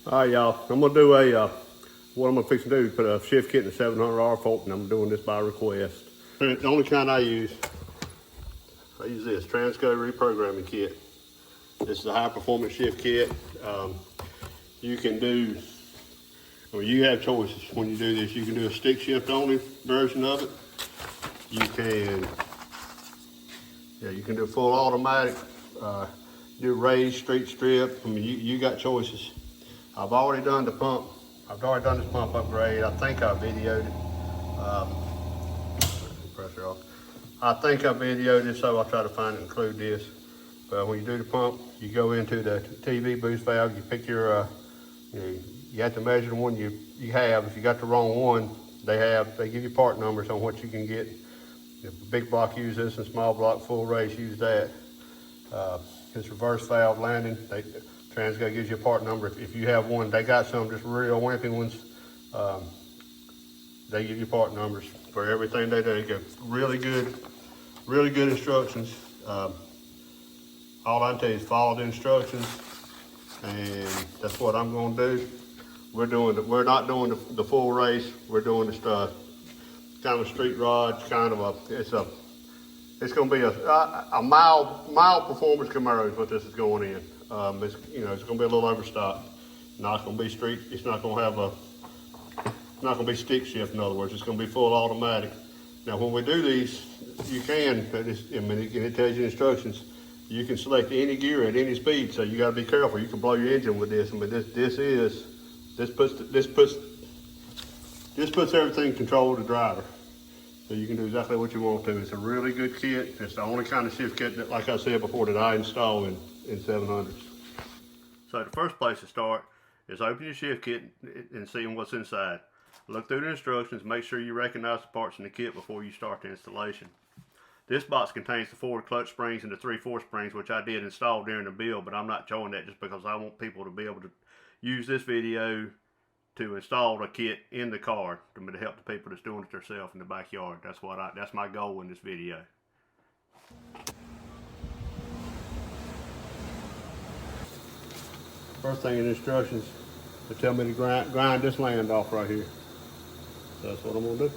All right, y'all. I'm gonna do what I'm gonna fix to do is put a shift kit in the 700 R4, and I'm doing this by request. The only kind I use this Transgo reprogramming kit. This is a high performance shift kit. You can do, well, you have choices when you do this. You can do a stick shift only version of it. You can do full automatic. Do raise, street strip. I mean, you got choices. I've already done the pump. I've already done this pump upgrade. I think I videoed it. Pressure off. I think I videoed it, so I'll try to find it and include this. But when you do the pump, you go into the TV boost valve. You pick your, you have to measure the one you have. If you got the wrong one, they give you part numbers on what you can get. If big block use this and small block full race use that. This reverse valve landing, Transgo gives you a part number. If you have one, they got some just real wimpy ones. They give you part numbers for everything they do. They give really good instructions. All I can tell you is follow the instructions, and that's what I'm going to do. We're not doing the full race. We're doing this kind of a street rod, it's going to be a mild performance Camaro is what this is going in. It's going to be a little overstocked. Not going to be street. It's not going to be stick shift. In other words, it's going to be full automatic. Now, when we do these, you can. It tells you instructions. You can select any gear at any speed, so you got to be careful. You can blow your engine with this. But this puts everything in control of the driver. So you can do exactly what you want to. It's a really good kit. It's the only kind of shift kit that, like I said before, that I install in 700s. So the first place to start is open your shift kit and seeing what's inside. Look through the instructions, make sure you recognize the parts in the kit before you start the installation. This box contains the forward clutch springs and the 3/4 springs, which I did install during the build, but I'm not showing that just because I want people to be able to use this video to install the kit in the car to help the people that's doing it themselves in the backyard. That's my goal in this video. First thing in the instructions, they tell me to grind this land off right here. So that's what I'm gonna do.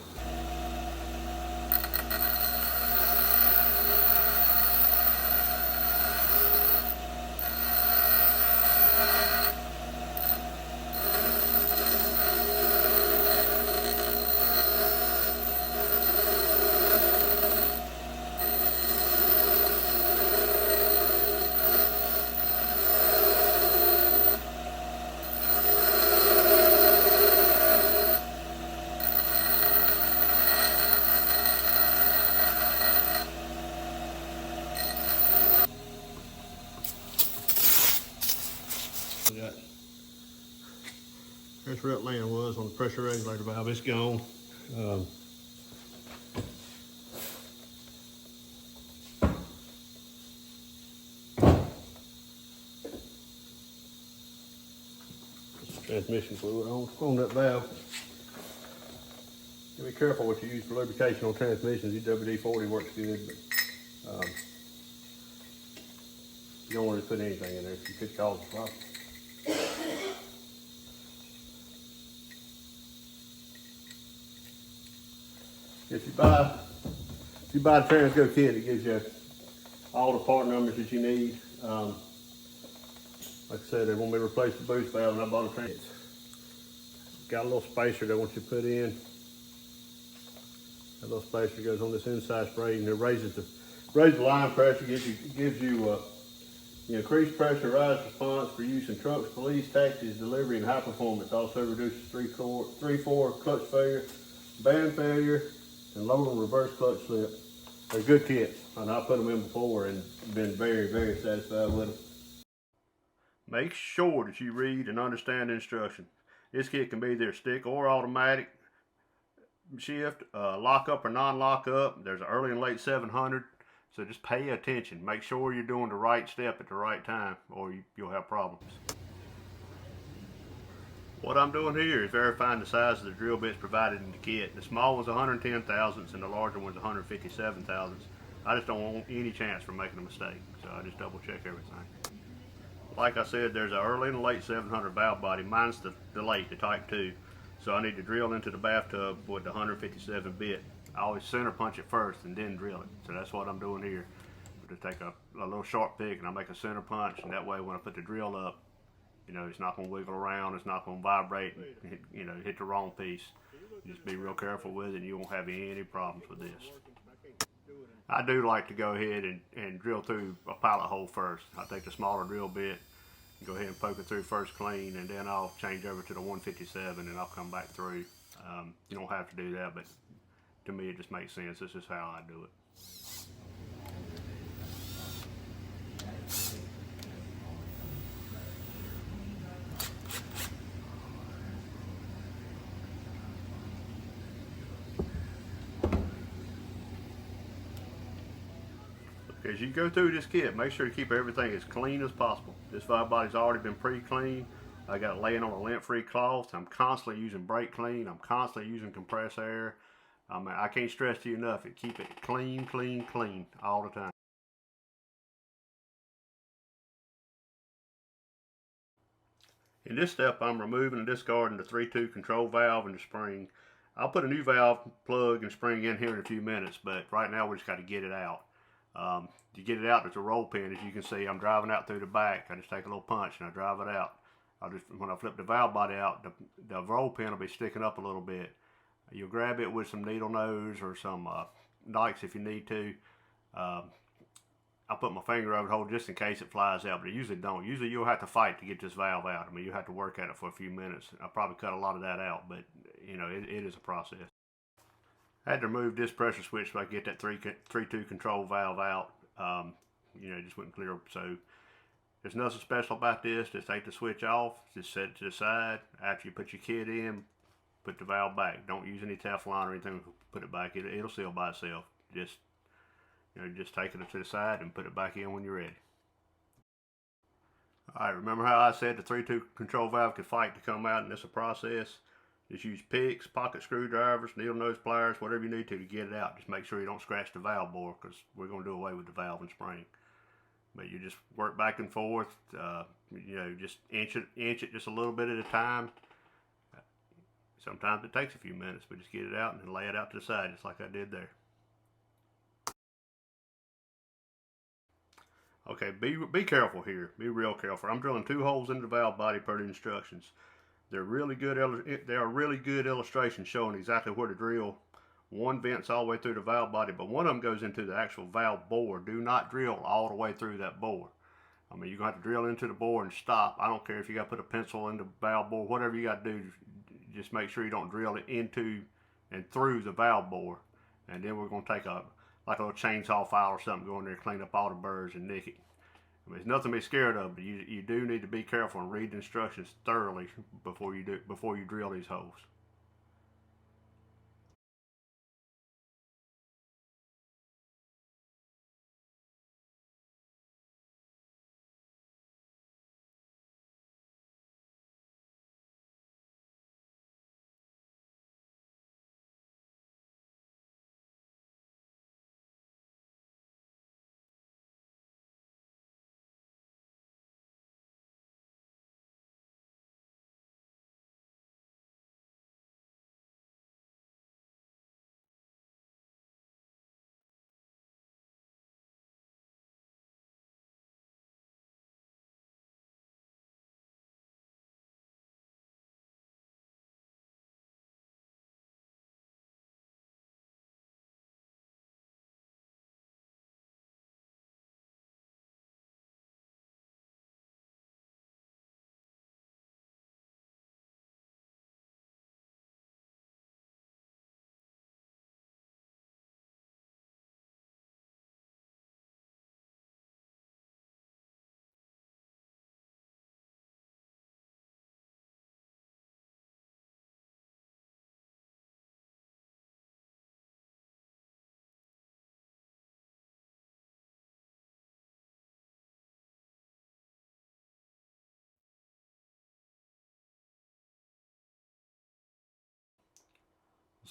Here's where that land was on the pressure regulator valve. It's gone. Transmission fluid on that valve. Be careful what you use for lubrication on transmissions. WD-40 works good, but you don't want to put anything in there. You could cause a problem. If you buy the Transgo kit, it gives you all the part numbers that you need. Like I said, they want me to replace the boost valve, and I bought a Transgo. Got a little spacer they want you to put in. That little spacer goes on this inside spray, and it raises the line pressure, gives you increased pressurized response for use in trucks, police, taxis, delivery, and high performance. Also reduces 3/4 clutch failure, band failure, and lower and reverse clutch slip. They're good kits, and I put them in before and been very, very satisfied with them. Make sure that you read and understand the instructions. This kit can be either stick or automatic shift, lock up or non-lock up. There's an early and late 700, so just pay attention. Make sure you're doing the right step at the right time, or you'll have problems. What I'm doing here is verifying the size of the drill bits provided in the kit. The small one's 110 thousandths and the larger one's 157 thousandths. I just don't want any chance for making a mistake, so I just double check everything. like I said, there's an early and a late 700 valve body. Mine's the late, the type 2. So I need to drill into the bathtub with the 157 bit. I always center punch it first and then drill it. So that's what I'm doing here. I just take a little sharp pick and I make a center punch, and that way when I put the drill up, you know, it's not going to wiggle around, it's not going to vibrate, and hit, you know, hit the wrong piece. Just be real careful with it and you won't have any problems with this. I do like to go ahead and drill through a pilot hole first. I take the smaller drill bit, go ahead and poke it through first clean, and then I'll change over to the 157 and I'll come back through. You don't have to do that, but to me it just makes sense. This is how I do it. As you go through this kit, make sure to keep everything as clean as possible. This valve body's already been pre-cleaned. I got it laying on a lint-free cloth. I'm constantly using brake clean. I'm constantly using compressed air. I can't stress to you enough, keep it clean, clean, clean all the time. In this step, I'm removing and discarding the 3-2 control valve and the spring. I'll put a new valve, plug, and spring in here in a few minutes, but right now we just got to get it out. To get it out, there's a roll pin. As you can see, I'm driving out through the back. I just take a little punch and I drive it out. When I flip the valve body out, the roll pin will be sticking up a little bit. You'll grab it with some needle nose or some dikes if you need to. I'll put my finger over the hole just in case it flies out, but it usually don't. Usually you'll have to fight to get this valve out. I mean, you have to work at it for a few minutes. I'll probably cut a lot of that out, but you know, it is a process. I had to remove this pressure switch so I could get that 3-2 control valve out. You know, it just wouldn't clear. So there's nothing special about this. Just take the switch off, just set it to the side. After you put your kit in, put the valve back. Don't use any Teflon or anything to put it back. It'll seal by itself. Just, you know, just take it to the side and put it back in when you're ready. All right, remember how I said the 3-2 control valve could fight to come out, and it's a process. Just use picks, pocket screwdrivers, needle nose pliers, whatever you need to get it out. Just make sure you don't scratch the valve bore, because we're going to do away with the valve and spring. But you just work back and forth, you know, just inch it just a little bit at a time. Sometimes it takes a few minutes, but just get it out and then lay it out to the side, just like I did there. Okay, be careful here. Be real careful. I'm drilling 2 holes into the valve body per the instructions. They're really good illustrations showing exactly where to drill. One vents all the way through the valve body, but one of them goes into the actual valve bore. Do not drill all the way through that bore. I mean, you're going to have to drill into the bore and stop. I don't care if you got to put a pencil in the valve bore, whatever you got to do, just make sure you don't drill it into and through the valve bore. And then we're going to take like a little chainsaw file or something, go in there, clean up all the burrs and nick it. I mean, it's nothing to be scared of, but you do need to be careful and read the instructions thoroughly before you drill these holes.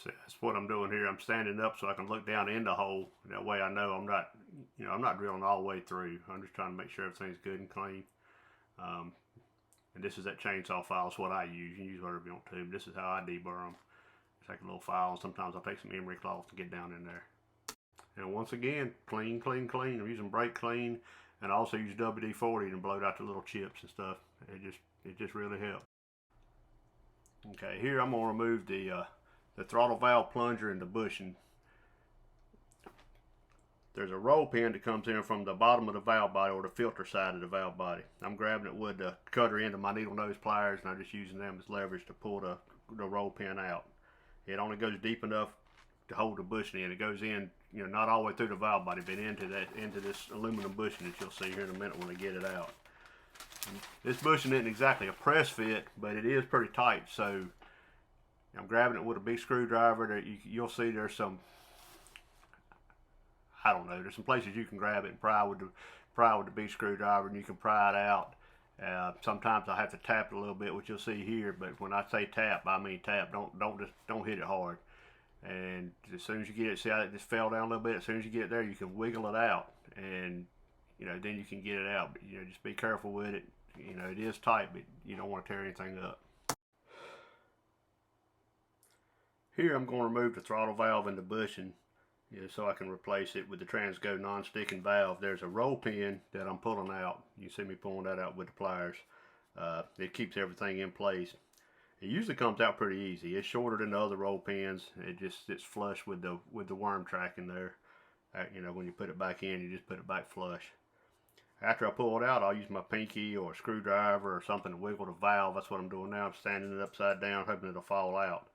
So that's what I'm doing here. I'm standing up so I can look down in the hole. That way I know I'm not drilling all the way through. I'm just trying to make sure everything's good and clean. And this is that chainsaw file. It's what I use. You can use whatever you want to, but this is how I deburr them. Take a little file, and sometimes I'll take some emery cloth to get down in there. And once again, clean, clean, clean. I'm using brake clean, and I also use WD-40 to blow out the little chips and stuff. It just really helps. Okay, here I'm gonna remove the throttle valve plunger and the bushing. There's a roll pin that comes in from the bottom of the valve body, or the filter side of the valve body. I'm grabbing it with the cutter end of my needle nose pliers, and I'm just using them as leverage to pull the roll pin out. It only goes deep enough to hold the bushing in. It goes in, you know, not all the way through the valve body, but into this aluminum bushing that you'll see here in a minute when I get it out. And this bushing isn't exactly a press fit, but it is pretty tight. So I'm grabbing it with a big screwdriver. You'll see there's some, I don't know, there's some places you can grab it and pry with the big screwdriver, and you can pry it out. Sometimes I have to tap it a little bit, which you'll see here. But when I say tap, I mean tap. Don't hit it hard. And as soon as you get it, see how it just fell down a little bit. As soon as you get it there, you can wiggle it out, and you know, then you can get it out. But you know, just be careful with it. You know, it is tight, but you don't want to tear anything up. Here I'm going to remove the throttle valve and the bushing, you know, so I can replace it with the Transgo non-sticking valve. There's a roll pin that I'm pulling out. You see me pulling that out with the pliers. It keeps everything in place. It usually comes out pretty easy. It's shorter than the other roll pins. It's flush with the worm track in there. You know, when you put it back in, you just put it back flush. After I pull it out, I'll use my pinky or a screwdriver or something to wiggle the valve. That's what I'm doing now. I'm standing it upside down, hoping it'll fall out.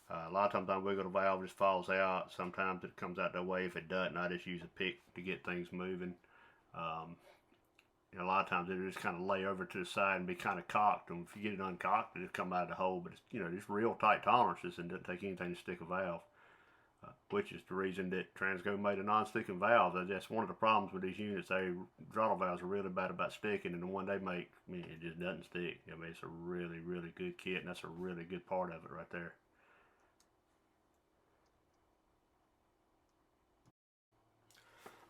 A lot of times I wiggle the valve, it just falls out. Sometimes it comes out that way. If it doesn't, I just use a pick to get things moving. You know, a lot of times it'll just kind of lay over to the side and be kind of cocked. And if you get it uncocked, it'll come out of the hole. But it's, you know, just real tight tolerances, and doesn't take anything to stick a valve. Which is the reason that Transgo made a non-sticking valve. That's one of the problems with these units. Throttle valves are really bad about sticking, and the one they make, I mean, it just doesn't stick. I mean, it's a really, really good kit, and that's a really good part of it right there.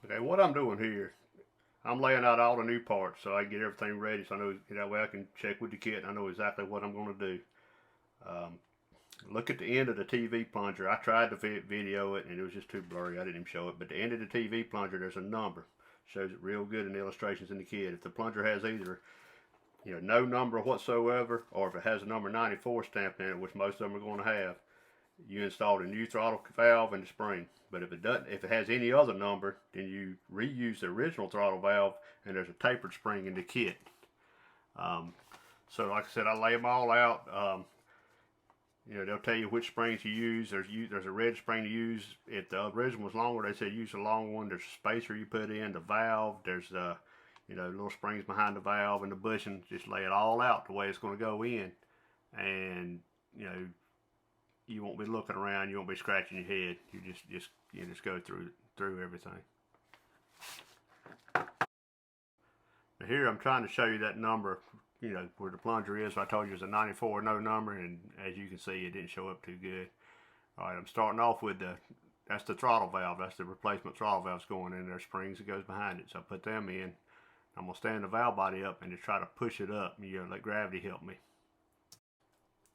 Okay, what I'm doing here, I'm laying out all the new parts so I can get everything ready, so I know that way I can check with the kit and I know exactly what I'm going to do. Look at the end of the TV plunger. I tried to video it and it was just too blurry. I didn't even show it. But the end of the TV plunger, there's a number. Shows it real good in the illustrations in the kit. If the plunger has either, you know, no number whatsoever, or if it has a number 94 stamped in it, which most of them are going to have, you install the new throttle valve and the spring. But if it doesn't, if it has any other number, then you reuse the original throttle valve, and there's a tapered spring in the kit. So like I said, I lay them all out. You know, they'll tell you which springs to use. There's a red spring to use. If the original was longer, they said use a long one. There's a spacer you put in, the valve. There's you know, little springs behind the valve and the bushing. Just lay it all out the way it's going to go in, and you know, you won't be looking around. You won't be scratching your head. You just go through everything. Now here I'm trying to show you that number, you know, where the plunger is. I told you it's a 94 no number, and as you can see, it didn't show up too good. All right, I'm starting off with that's the throttle valve. That's the replacement throttle valves going in there, springs that goes behind it. So I put them in. I'm gonna stand the valve body up and just try to push it up. You know, let gravity help me.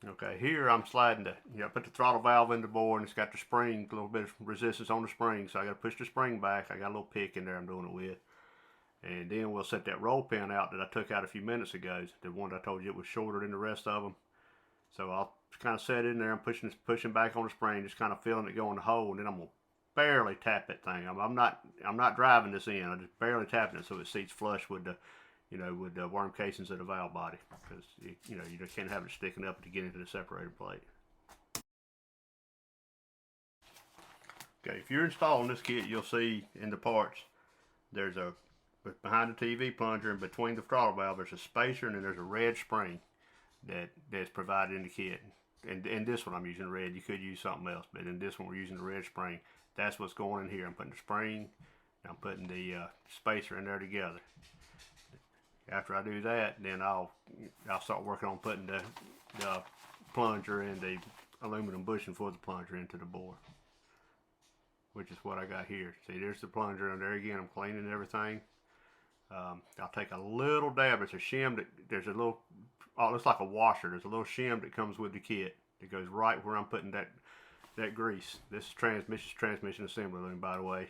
Okay, here I'm sliding I put the throttle valve in the bore, and it's got the spring, a little bit of resistance on the spring, so I got to push the spring back. I got a little pick in there I'm doing it with. And then we'll set that roll pin out that I took out a few minutes ago, the one that I told you it was shorter than the rest of them. So I'll kind of set it in there. I'm pushing back on the spring, just kind of feeling it go in the hole, and then I'm going to barely tap that thing. I'm not driving this in. I'm just barely tapping it so it seats flush with the, you know, with the worm casings of the valve body, because you know, you just can't have it sticking up to get into the separator plate. Okay, if you're installing this kit, you'll see in the parts there's behind the TV plunger and between the throttle valve, there's a spacer, and then there's a red spring that's provided in the kit. And this one I'm using red. You could use something else, but in this one we're using the red spring. That's what's going in here. I'm putting the spring, and I'm putting the spacer in there together. After I do that, then I'll start working on putting the plunger and the aluminum bushing for the plunger into the bore, which is what I got here. See, there's the plunger, and there again I'm cleaning everything. I'll take a little dab. It's a shim that there's a little, oh, it looks like a washer. There's a little shim that comes with the kit that goes right where I'm putting that grease. This is transmission assembly loom, by the way.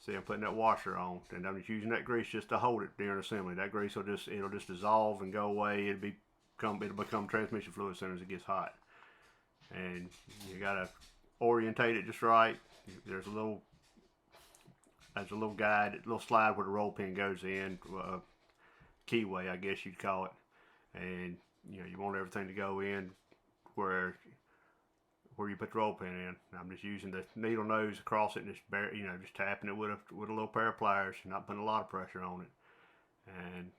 See, I'm putting that washer on, and I'm just using that grease just to hold it during assembly. That grease will it'll just dissolve and go away. It'll become transmission fluid as soon as it gets hot. And you gotta orientate it just right. There's a little guide, a little slide where the roll pin goes in, keyway, I guess you'd call it. And you want everything to go in where you put the roll pin in. I'm just using the needle nose across it and just tapping it with a little pair of pliers, not putting a lot of pressure on it. And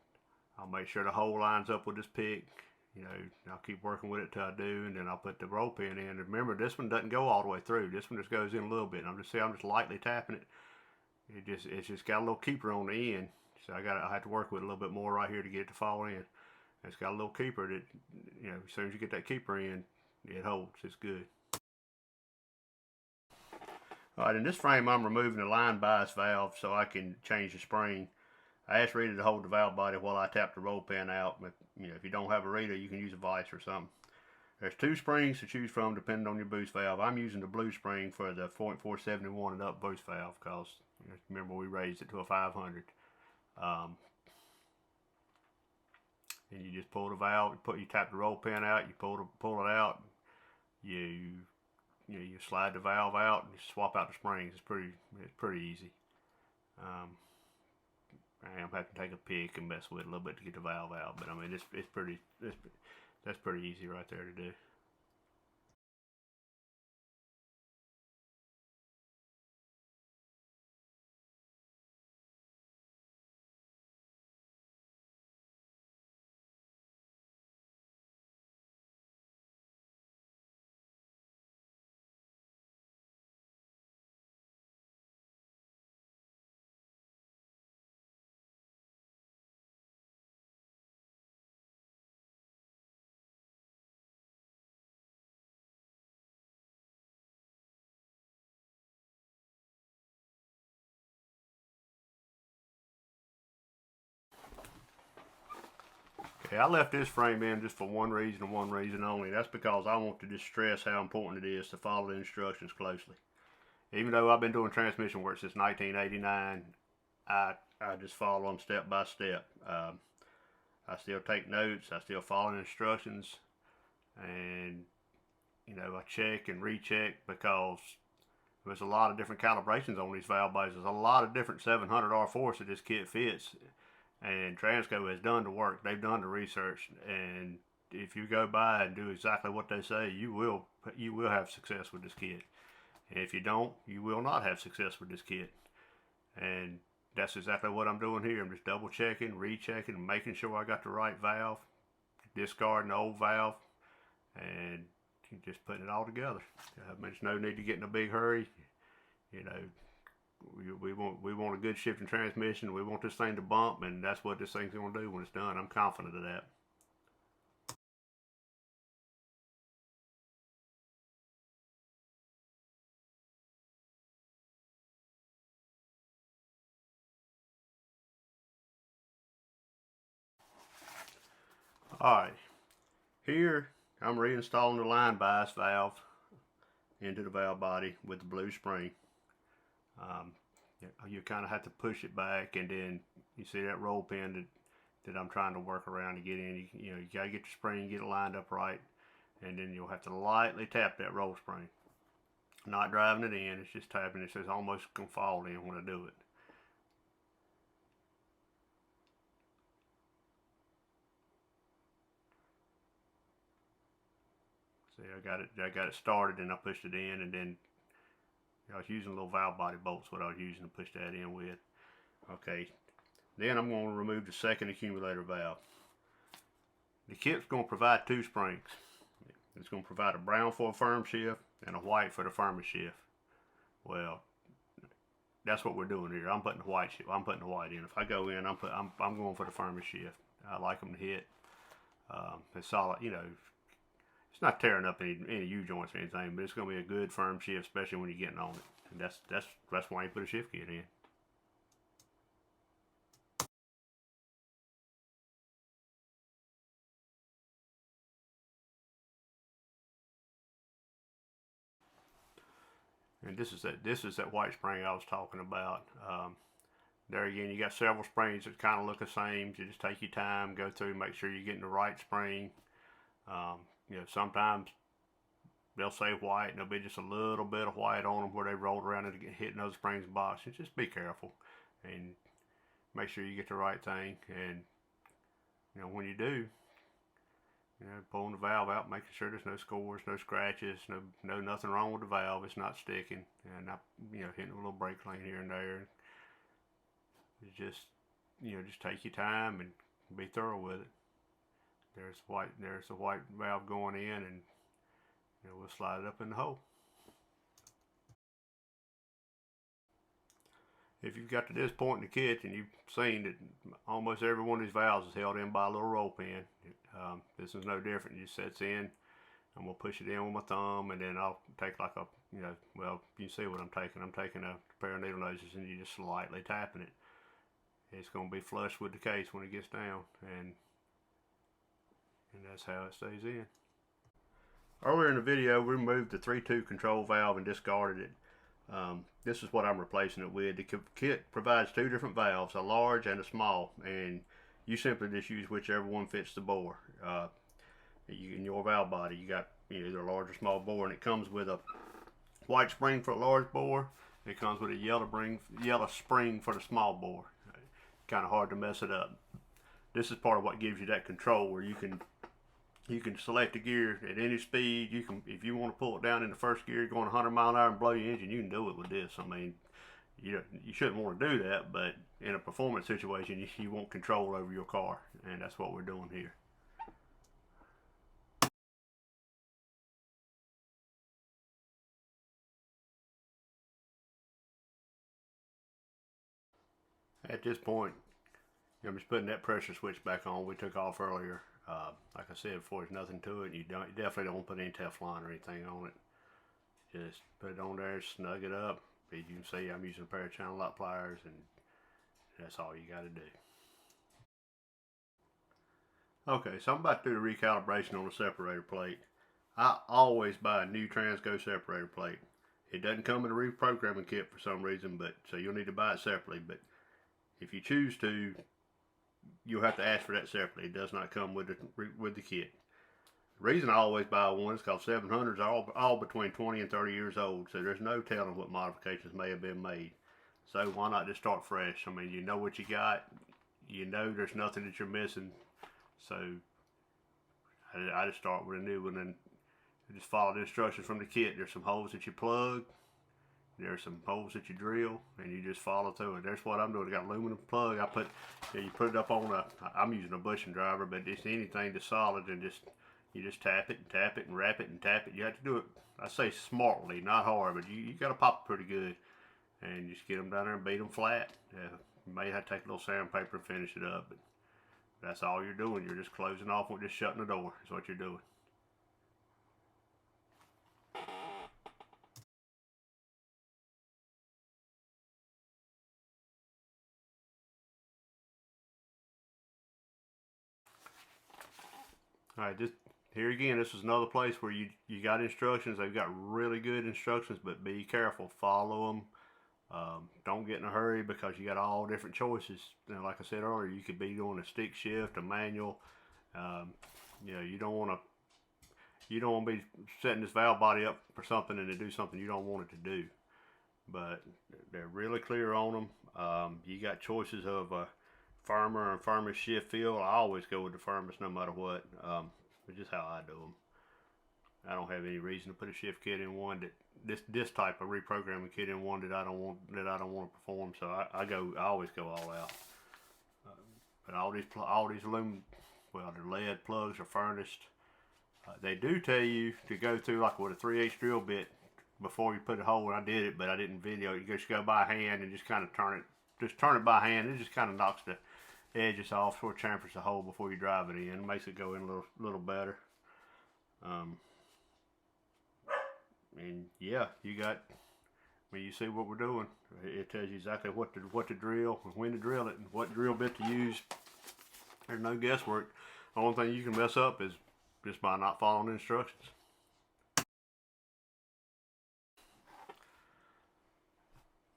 I'll make sure the hole lines up with this pick. I'll keep working with it till I do, and then I'll put the roll pin in. And remember, this one doesn't go all the way through. This one just goes in a little bit. I'm just lightly tapping it. It's just got a little keeper on the end, so I have to work with it a little bit more right here to get it to fall in. It's got a little keeper that as soon as you get that keeper in, it holds. It's good. Alright, in this frame I'm removing the line bias valve so I can change the spring. I asked Rita to hold the valve body while I tap the roll pin out, but if you don't have a Rita, you can use a vise or something. There's 2 springs to choose from depending on your boost valve. I'm using the blue spring for the 0.471 and up boost valve because remember we raised it to a 500. And you just pull the valve, you tap the roll pin out, you pull it out, you slide the valve out and you swap out the springs. It's pretty easy. I am having to take a pick and mess with it a little bit to get the valve out, but I mean that's pretty easy right there to do. Okay, I left this frame in just for one reason and one reason only. That's because I want to just stress how important it is to follow the instructions closely. Even though I've been doing transmission work since 1989, I just follow them step by step. I still take notes, I still follow the instructions, and I check and recheck because there's a lot of different calibrations on these valve bodies. There's a lot of different 700 R4s that this kit fits. And Transgo has done the work. They've done the research, and if you go by and do exactly what they say, you will have success with this kit. And if you don't, you will not have success with this kit. And that's exactly what I'm doing here. I'm just double checking, rechecking, making sure I got the right valve, discarding the old valve, and just putting it all together. There's no need to get in a big hurry. We want a good shifting transmission. We want this thing to bump, and that's what this thing's going to do when it's done. I'm confident of that. Alright, here I'm reinstalling the line bias valve into the valve body with the blue spring. You kind of have to push it back, and then you see that roll pin that I'm trying to work around to get in. You got to get the spring, get it lined up right, and then you'll have to lightly tap that roll spring. Not driving it in, it's just tapping it so it's almost going to fall in when I do it. See, I got it started, and I pushed it in, and then I was using little valve body bolts, what I was using to push that in with. Okay, then I'm going to remove the second accumulator valve. The kit's going to provide 2 springs. It's going to provide a brown for a firm shift and a white for the firmest shift. Well, that's what we're doing here. I'm putting the white shift. I'm putting the white in. If I go in, I'm going for the firmest shift. I like them to hit. It's solid. It's not tearing up any U-joints or anything, but it's going to be a good firm shift, especially when you're getting on it. And that's why you put a shift kit in. And this is that white spring I was talking about. There again, you got several springs that kind of look the same. You just take your time, go through, make sure you're getting the right spring. You know, sometimes they'll say white and there'll be just a little bit of white on them where they rolled around and get hitting those springs and boxes. Just be careful and make sure you get the right thing. And you know, when you do, you know, pulling the valve out, making sure there's no scores, no scratches, no nothing wrong with the valve. It's not sticking, and not, you know, hitting a little brake clean here and there. It's just, you know, just take your time and be thorough with it. There's the white valve going in, and you know, we'll slide it up in the hole. If you've got to this point in the kit and you've seen that almost every one of these valves is held in by a little roll pin, this is no different. It just sets in. I'm going to push it in with my thumb, and then I'll take like a, you know, well, you can see what I'm taking. I'm taking a pair of needle noses and you're just slightly tapping it. It's going to be flush with the case when it gets down, and that's how it stays in. Earlier in the video, we removed the 3-2 control valve and discarded it. This is what I'm replacing it with. The kit provides 2 different valves, a large and a small, and you simply just use whichever one fits the bore. In your valve body, you got either a large or small bore, and it comes with a white spring for a large bore. It comes with a yellow spring for the small bore. Kind of hard to mess it up. This is part of what gives you that control, where you can select the gear at any speed. You can, if you want to pull it down in the first gear going 100 mile an hour and blow your engine, you can do it with this. I mean, you shouldn't want to do that, but in a performance situation, you want control over your car, and that's what we're doing here. At this point, I'm just putting that pressure switch back on we took off earlier. Like I said before, there's nothing to it. You definitely don't put any Teflon or anything on it. Just put it on there, snug it up. As you can see, I'm using a pair of channel lock pliers, and that's all you got to do. Okay, so I'm about to do the recalibration on the separator plate. I always buy a new Transgo separator plate. It doesn't come in a reprogramming kit for some reason, but so you'll need to buy it separately. But if you choose to, you'll have to ask for that separately. It does not come with the kit. The reason I always buy one is because 700s are all between 20 and 30 years old, so there's no telling what modifications may have been made. So why not just start fresh? I mean, you know what you got. You know there's nothing that you're missing. So I just start with a new one and just follow the instructions from the kit. There's some holes that you plug. There's some holes that you drill, and you just follow through it. There's what I'm doing. I got aluminum plug. You put it up on I'm using a bushing driver, but just anything that's solid, and you just tap it and tap it and wrap it and tap it. You have to do it, I say smartly, not hard, but you got to pop it pretty good, and just get them down there and beat them flat. You may have to take a little sandpaper and finish it up, but that's all you're doing. You're just closing off with just shutting the door is what you're doing. Alright, here again, this is another place where you got instructions. They've got really good instructions, but be careful. Follow them. Don't get in a hurry because you got all different choices. And like I said earlier, you could be doing a stick shift, a manual. You know, you don't want to be setting this valve body up for something and to do something you don't want it to do. But they're really clear on them. You got choices of firmer and firmest shift feel. I always go with the firmest no matter what. It's just how I do them. I don't have any reason to put a shift kit in one that this type of reprogramming kit in one that I don't want to perform. So I always go all out. But all these aluminum, well, they're lead plugs are furnished. They do tell you to go through like with a 3/8 drill bit before you put a hole. I did it, but I didn't video it. You just go by hand and just kind of turn it by hand. It just kind of knocks the edges off, sort of chamfers the hole before you drive it in. It makes it go in a little better. And yeah, when you see what we're doing, it tells you exactly what to drill, when to drill it, and what drill bit to use. There's no guesswork. The only thing you can mess up is just by not following the instructions.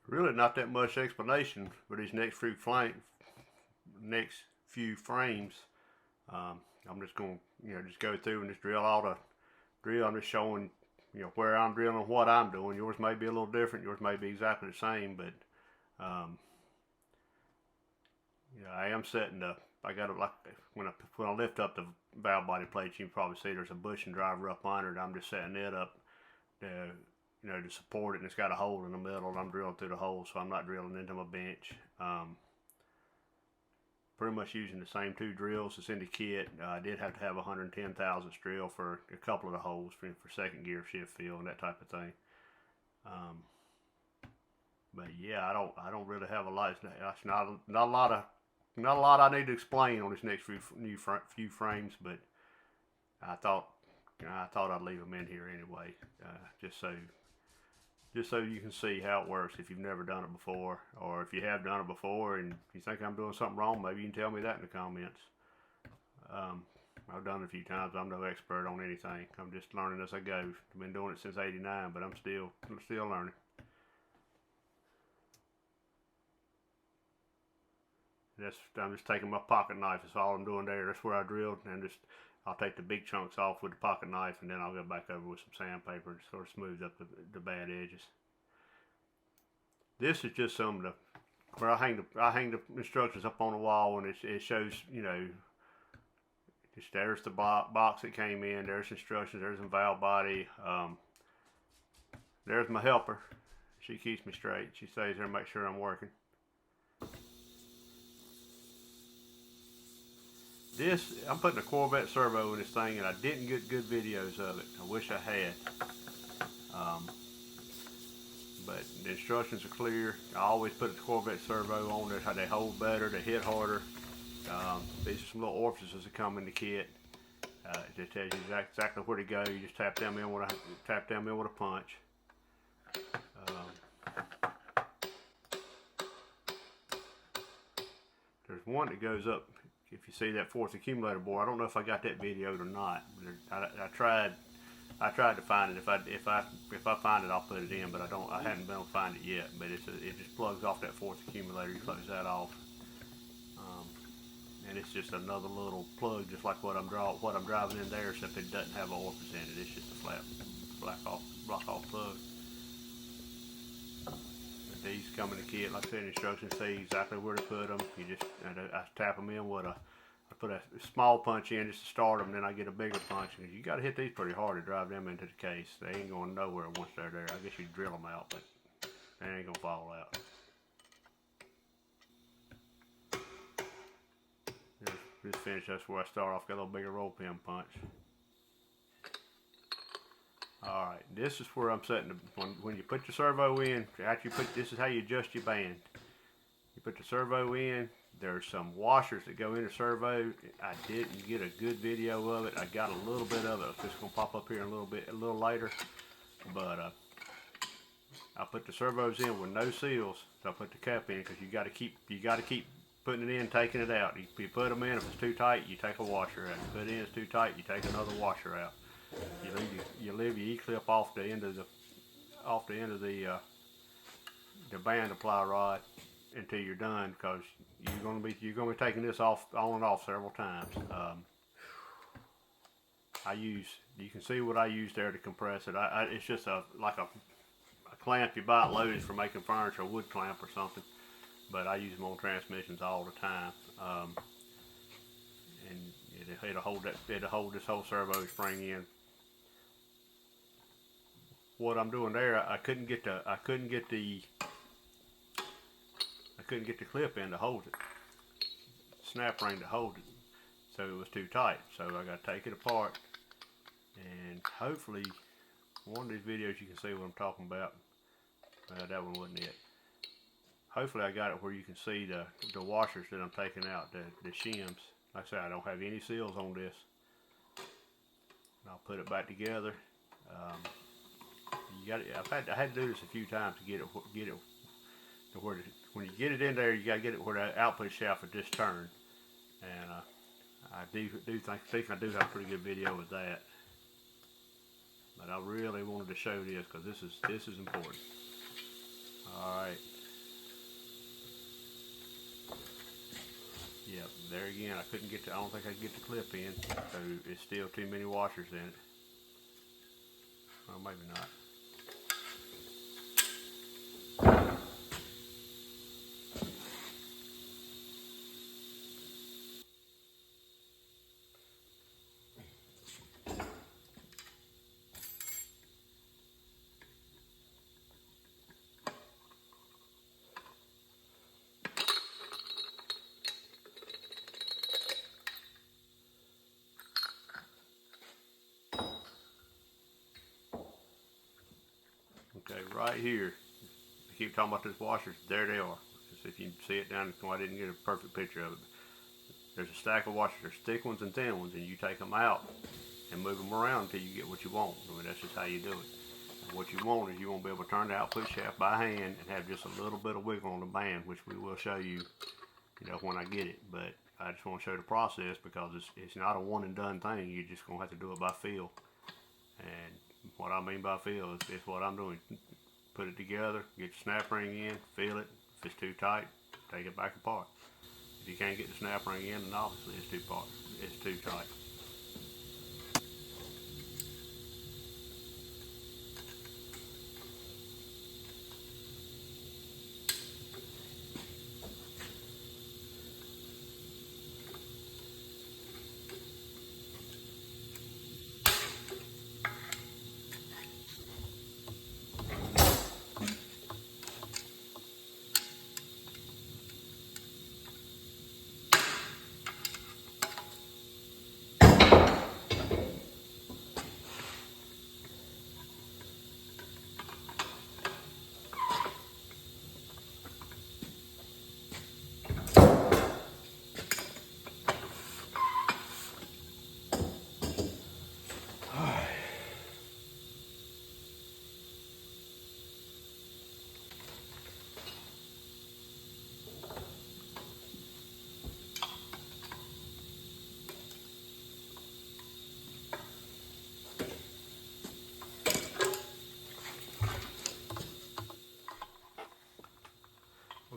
Really not that much explanation for these next few frames. I'm just going to just go through and just drill all the drill. I'm just showing where I'm drilling and what I'm doing. Yours may be a little different. Yours may be exactly the same, but I am setting up. I got it like when I lift up the valve body plates, you can probably see there's a bushing driver up under it. I'm just setting it up to to support it, and it's got a hole in the middle, and I'm drilling through the hole, so I'm not drilling into my bench. Pretty much using the same 2 drills that's in the kit. I did have to have a 110 thousandths drill for a couple of the holes for second gear shift feel and that type of thing. But yeah, I don't really have a lot. It's not a lot I need to explain on this next few frames, but I thought I'd leave them in here anyway, just so you can see how it works if you've never done it before, or if you have done it before and you think I'm doing something wrong, maybe you can tell me that in the comments. I've done it a few times. I'm no expert on anything. I'm just learning as I go. I've been doing it since '89, but I'm still learning. I'm just taking my pocket knife. That's all I'm doing there. That's where I drilled, and I'll take the big chunks off with the pocket knife, and then I'll go back over with some sandpaper and sort of smooth up the bad edges. This is just some of the where I hang the instructions up on the wall, and it shows just there's the box that came in. There's instructions. There's a valve body. There's my helper. She keeps me straight. She stays there and makes sure I'm working. I'm putting a Corvette Servo in this thing, and I didn't get good videos of it. I wish I had. But the instructions are clear. I always put a Corvette Servo on there. How they hold better, they hit harder. These are some little orifices that come in the kit. It just tells you exactly where to go. You just tap them in with a punch. There's one that goes up. If you see that 4th accumulator bore, I don't know if I got that videoed or not. I tried to find it. If I find it, I'll put it in. But I haven't been able to find it yet. But it just plugs off that 4th accumulator. You close that off, and it's just another little plug, just like what I'm driving in there, except it doesn't have an orifice in it. It's just a flat block off plug. These come in the kit, like I said, instructions say exactly where to put them. I tap them in with I put a small punch in just to start them, then I get a bigger punch. Because you got to hit these pretty hard to drive them into the case. They ain't going nowhere once they're there. I guess you drill them out, but they ain't gonna fall out. This finish, that's where I start off. Got a little bigger roll pin punch. Alright, this is where I'm setting when you put your servo in, this is how you adjust your band. You put the servo in, there's some washers that go in the servo. I didn't get a good video of it. I got a little bit of it. It's just going to pop up here a little later. But I put the servos in with no seals. So I put the cap in because you got to keep putting it in, taking it out. You put them in. If it's too tight, you take a washer out. You put it in, it's too tight, you take another washer out. You leave your E-clip off the end of the band apply rod until you're done, because you're gonna be taking this off on and off several times. You can see what I use there to compress it. It's just like a clamp you buy at Lowe's for making furniture, a wood clamp or something. But I use them on transmissions all the time. And it'll hold this whole servo spring in. What I'm doing there, I couldn't get the clip in to hold it, snap ring to hold it, so it was too tight. So I got to take it apart, and hopefully one of these videos you can see what I'm talking about. That one wasn't it. Hopefully I got it where you can see the washers that I'm taking out, the shims. Like I said, I don't have any seals on this. And I'll put it back together. I had to do this a few times to get it to where when you get it in there, you got to get it where the output shaft would just turn. And I do think I do have a pretty good video with that. But I really wanted to show this because this is important. All right. Yep, there again, I couldn't get I don't think I could get the clip in, so it's still too many washers in it. Well, maybe not. Okay, right here, I keep talking about those washers, there they are. Just if you see it down, I didn't get a perfect picture of it. There's a stack of washers, there's thick ones and thin ones, and you take them out and move them around until you get what you want. I mean, that's just how you do it. And what you want is you want to be able to turn the output shaft by hand and have just a little bit of wiggle on the band, which we will show you, when I get it. But I just want to show the process because it's not a one and done thing. You're just going to have to do it by feel. And what I mean by feel is what I'm doing. Put it together, get your snap ring in, feel it. If it's too tight, take it back apart. If you can't get the snap ring in, then obviously it's too tight.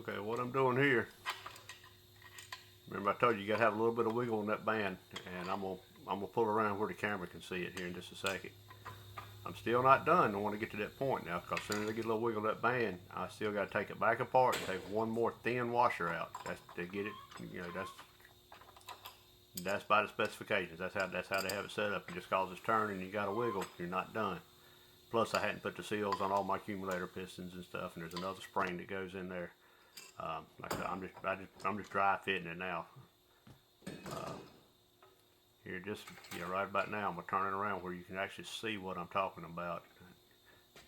Okay, what I'm doing here, remember I told you gotta have a little bit of wiggle on that band, and I'm gonna pull around where the camera can see it here in just a second. I'm still not done. I want to get to that point now, because as soon as I get a little wiggle on that band, I still got to take it back apart and take one more thin washer out. That's to get it. That's by the specifications. That's how they have it set up. And just cause it's turning, you got to wiggle. You're not done. Plus, I hadn't put the seals on all my accumulator pistons and stuff, and there's another spring that goes in there. Like I said, I'm just dry fitting it now. Here, right about now, I'm gonna turn it around where you can actually see what I'm talking about.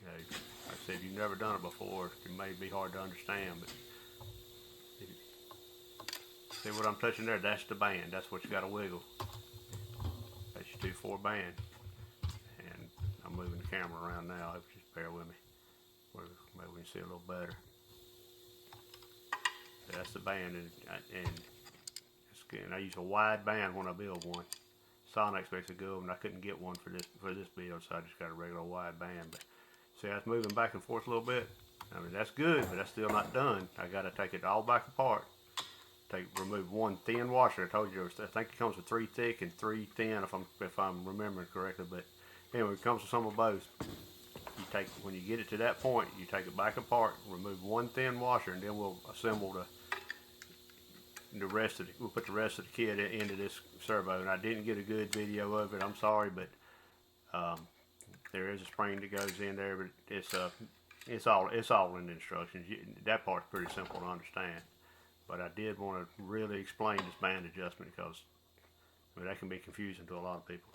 Like I said, if you've never done it before, it may be hard to understand, but see what I'm touching there? That's the band. That's what you got to wiggle. That's your 2/4 band. And I'm moving the camera around now. Just bear with me. Maybe we can see a little better. So that's the band, and it's good. And I use a wide band when I build one. Sonex makes a good one. I couldn't get one for this build, so I just got a regular wide band. But see, that's moving back and forth a little bit. I mean, that's good, but that's still not done. I got to take it all back apart. Remove one thin washer. I told you, I think it comes with 3 thick and 3 thin, if I'm remembering correctly. But anyway, it comes with some of both. When you get it to that point, you take it back apart, remove one thin washer, and then we'll assemble we'll put the rest of the kit into this servo. And I didn't get a good video of it. I'm sorry, but there is a spring that goes in there, but it's all in the instructions. That part's pretty simple to understand. But I did want to really explain this band adjustment because that can be confusing to a lot of people.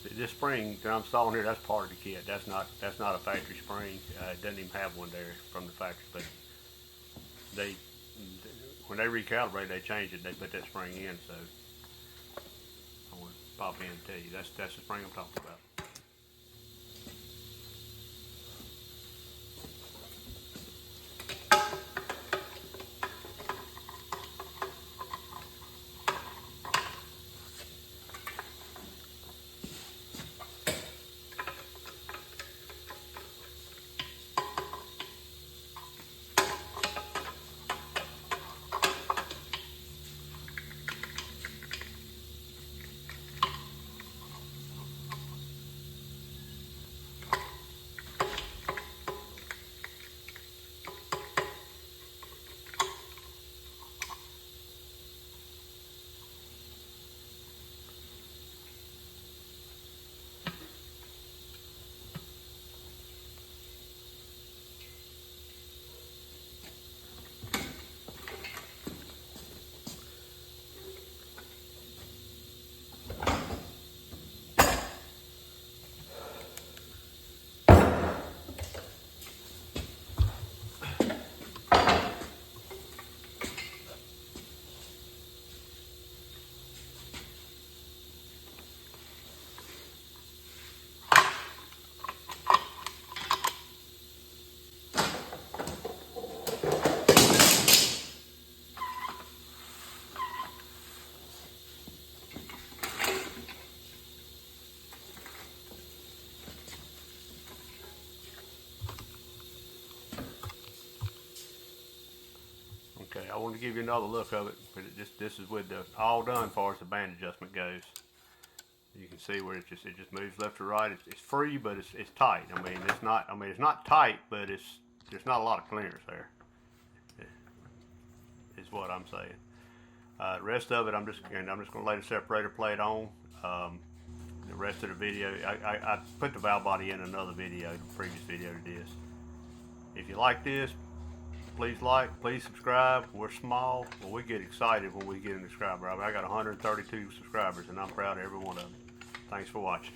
This spring that I'm installing here, that's part of the kit. That's not a factory spring. It doesn't even have one there from the factory. But they, when they recalibrate, they changed it. They put that spring in. So I want to pop in and tell you that's the spring I'm talking about. Okay, I want to give you another look of it, but this is with the all done as far as the band adjustment goes. You can see where it just moves left to right. It's free, but it's tight. It's not tight, but there's not a lot of clearance there. Is what I'm saying. The rest of it, I'm just going to let the separator plate on. The rest of the video, I put the valve body in another video, the previous video to this. If you like this, please like, please subscribe. We're small, but we get excited when we get a subscriber. I got 132 subscribers, and I'm proud of every one of them. Thanks for watching.